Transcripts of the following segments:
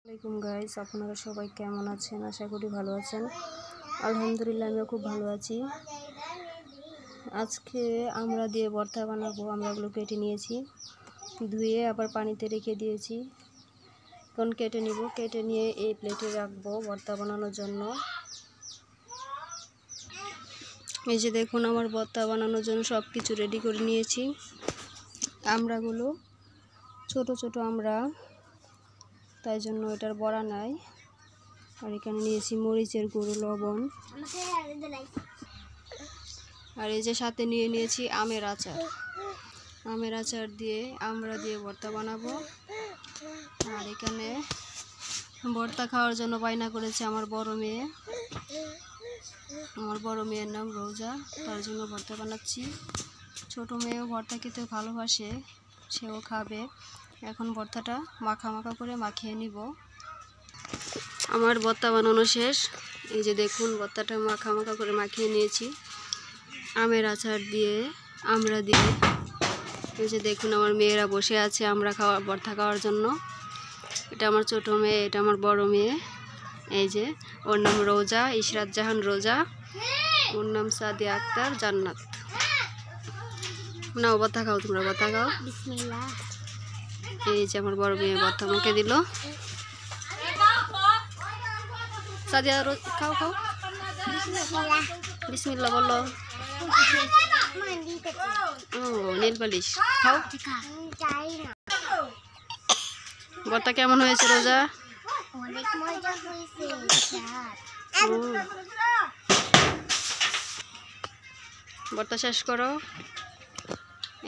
আসসালামাইকুম গাইস, আপনারা সবাই কেমন আছেন? আশা করি ভালো আছেন। আলহামদুলিল্লাহ আমিও খুব ভালো আছি। আজকে আমরা দিয়ে ভর্তা বানাবো। আমরাগুলো কেটে নিয়েছি, ধুয়ে আবার পানিতে রেখে দিয়েছি। এখন কেটে নিব, কেটে নিয়ে এই প্লেটে রাখবো ভর্তা বানানোর জন্য। এই যে দেখুন, আমার ভর্তা বানানোর জন্য সব কিছু রেডি করে নিয়েছি। আমড়াগুলো ছোট ছোট আমরা, তাই জন্য এটার বড়া নাই। আর এখানে নিয়েছি মরিচের গুঁড়ো, লবণ, আর এই যে সাথে নিয়েছি আমের আচার। আমের আচার দিয়ে আমরা দিয়ে ভর্তা বানাবো। আর এখানে ভর্তা খাওয়ার জন্য বায়না করেছে আমার বড় মেয়ে। আমার বড় মেয়ের নাম রোজা, তার জন্য ভর্তা বানাচ্ছি। ছোট মেয়েও ভর্তা খেতে ভালোবাসে, সেও খাবে। এখন ভর্তাটা মাখা মাখা করে মাখিয়ে নিব। আমার ভর্তা বানানো শেষ। এই যে দেখুন, ভর্তাটা মাখা মাখা করে মাখিয়ে নিয়েছি আমের আচার দিয়ে, আমরা দিয়ে। এই যে দেখুন, আমার মেয়েরা বসে আছে আমরা ভর্তা খাওয়ার জন্য। এটা আমার ছোট মেয়ে, এটা আমার বড় মেয়ে। এই যে ওর নাম রোজা, ইশরাত জাহান রোজা। ওর নাম সাদিয়া আক্তার জান্নাত। নাও ভর্তা খাও, তোমরা ভর্তা খাও। বিসমিল্লাহ। এই যে আমার বড় মেয়ে ভর্তা মুখে দিল। সাদিয়া খাও খাও, বিসমিল্লাহ বলো। ও নীল পালিশ খাও। ভর্তা কেমন হয়েছে রোজা? ভর্তা শেষ করো।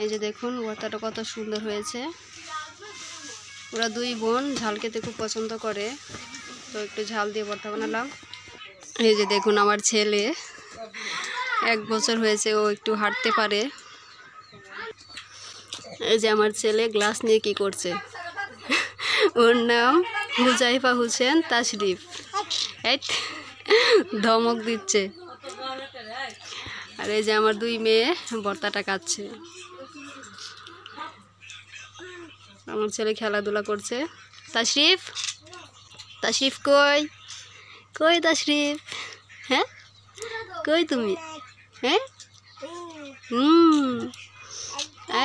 এই যে দেখুন, ভর্তাটা কত সুন্দর হয়েছে। ওরা দুই বোন ঝাল খেতে খুব পছন্দ করে, তো একটু ঝাল দিয়ে ভর্তা বানালাম। এই যে দেখুন, আমার ছেলে 1 বছর হয়েছে, ও একটু হাঁটতে পারে। এই যে আমার ছেলে গ্লাস নিয়ে কি করছে। ওর নাম হুজাইফা হোসেন তাশরিফ। ধমক দিচ্ছে। আর এই যে আমার 2 মেয়ে ভর্তাটা খাচ্ছে। আমার ছেলে খেলাধুলা করছে। তাশরিফ, তাশরিফ কই কই তাশরিফ? হ্যাঁ কই তুমি? হ্যাঁ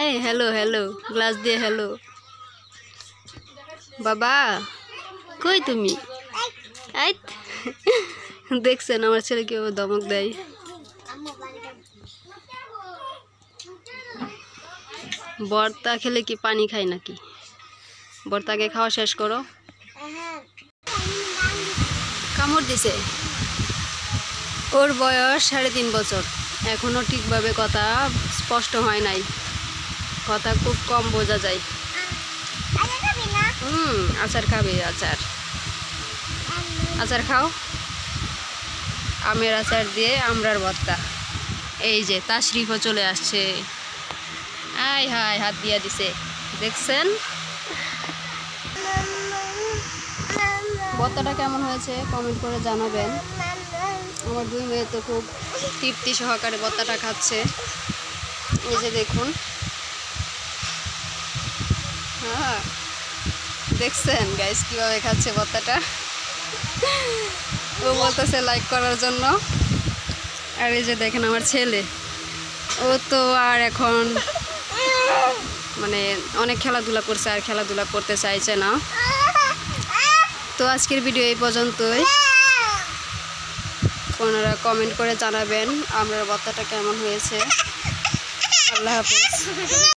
এই হ্যালো হ্যালো, গ্লাস দিয়ে হ্যালো। বাবা কই তুমি? এই দেখছেন আমার ছেলে কেউ ধমক দেয়। ভর্তা খেলে কি পানি খায় নাকি? ভর্তাকে খাওয়া শেষ করো। কামড় দিছে। ওর বয়স 3.5 বছর, এখনো ঠিকভাবে কথা স্পষ্ট হয় নাই, কথা খুব কম বোঝা যায়। আচার খাবে? আচার আচার খাও। আমের আচার দিয়ে আমরার ভর্তা। এই যে তাশরিফও চলে আসছে। আয় হায়, হাত দিয়া দিছে, দেখছেন? ভর্তাটা কেমন হয়েছে কমেন্ট করে জানাবেন। আমার 2 মেয়ে তো খুব তৃপ্তি সহকারে ভর্তাটা খাচ্ছে। এই যে দেখুন, হ্যাঁ দেখছেন গাইস কীভাবে খাচ্ছে ভর্তাটা। ও বলতেছে লাইক করার জন্য। আর এই যে দেখেন আমার ছেলে, ও তো আর এখন মানে অনেক খেলাধুলা করছে, আর খেলাধুলা করতে চাইছে না। তো আজকের ভিডিও এই পর্যন্তই। আপনারা কমেন্ট করে জানাবেন আমার ভর্তাটা কেমন হয়েছে। আল্লাহ হাফেজ।